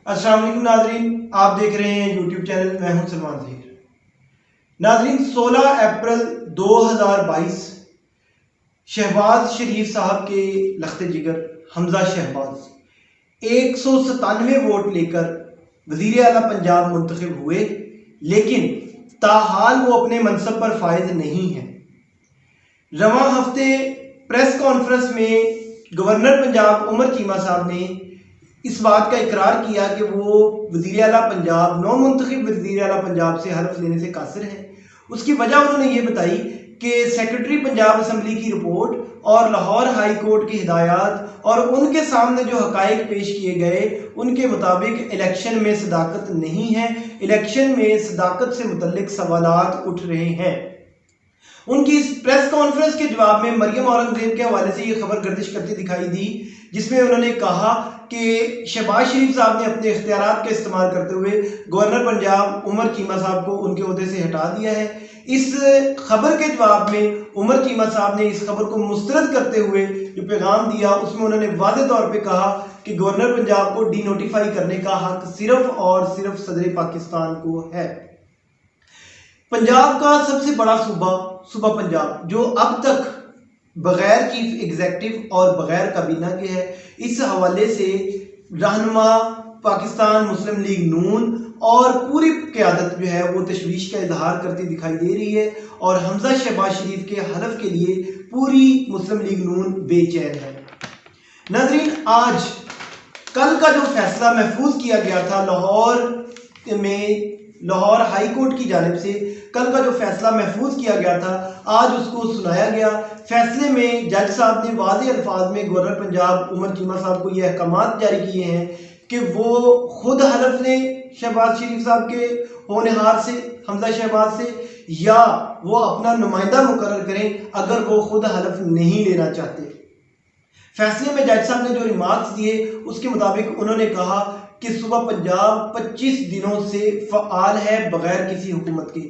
السلام علیکم ناظرین، آپ دیکھ رہے ہیں یوٹیوب چینل، میں ہوں سلمان ظہیر۔ ناظرین، 16 اپریل 2022 شہباز شریف صاحب کے لخت جگر حمزہ شہباز 197 ووٹ لے کر وزیر اعلیٰ پنجاب منتخب ہوئے، لیکن تاحال وہ اپنے منصب پر فائز نہیں ہیں۔ رواں ہفتے پریس کانفرنس میں گورنر پنجاب عمر چیمہ صاحب نے اس بات کا اقرار کیا کہ وہ وزیر اعلیٰ پنجاب، نو منتخب وزیر اعلیٰ پنجاب سے حلف لینے سے قاصر ہیں۔ اس کی وجہ انہوں نے یہ بتائی کہ سیکرٹری پنجاب اسمبلی کی رپورٹ اور لاہور ہائی کورٹ کی ہدایات اور ان کے سامنے جو حقائق پیش کیے گئے ان کے مطابق الیکشن میں صداقت نہیں ہے، الیکشن میں صداقت سے متعلق سوالات اٹھ رہے ہیں۔ ان کی اس پریس کانفرنس کے جواب میں مریم اورنگزیب کے حوالے سے یہ خبر گردش کرتی دکھائی دی، جس میں انہوں نے کہا کہ شہباز شریف صاحب نے اپنے اختیارات کا استعمال کرتے ہوئے گورنر پنجاب عمر چیمہ صاحب کو ان کے عہدے سے ہٹا دیا ہے۔ اس خبر کے جواب میں عمر چیمہ صاحب نے اس خبر کو مسترد کرتے ہوئے جو پیغام دیا، اس میں انہوں نے واضح طور پہ کہا کہ گورنر پنجاب کو ڈی نوٹیفائی کرنے کا حق صرف اور صرف صدر پاکستان کو ہے۔ پنجاب کا سب سے بڑا صوبہ پنجاب، جو اب تک بغیر چیف ایگزیکٹو اور بغیر کابینہ کے ہے، اس حوالے سے رہنما پاکستان مسلم لیگ نون اور پوری قیادت جو ہے وہ تشویش کا اظہار کرتی دکھائی دے رہی ہے، اور حمزہ شہباز شریف کے حلف کے لیے پوری مسلم لیگ نون بے چین ہے۔ ناظرین، آج کل کا جو فیصلہ محفوظ کیا گیا تھا لاہور ہائی کورٹ کی جانب سے، کل کا جو فیصلہ محفوظ کیا گیا تھا آج اس کو سنایا گیا۔ فیصلے میں جج صاحب نے واضح الفاظ میں گورنر پنجاب عمر چیمہ صاحب کو یہ احکامات جاری کیے ہیں کہ وہ خود حلف لیں شہباز شریف صاحب کے ہونہار سے، حمزہ شہباز سے، یا وہ اپنا نمائندہ مقرر کریں اگر وہ خود حلف نہیں لینا چاہتے۔ فیصلے میں جج صاحب نے جو ریمارکس دیے اس کے مطابق انہوں نے کہا کہ صوبہ پنجاب 25 دنوں سے فعال ہے بغیر کسی حکومت کے۔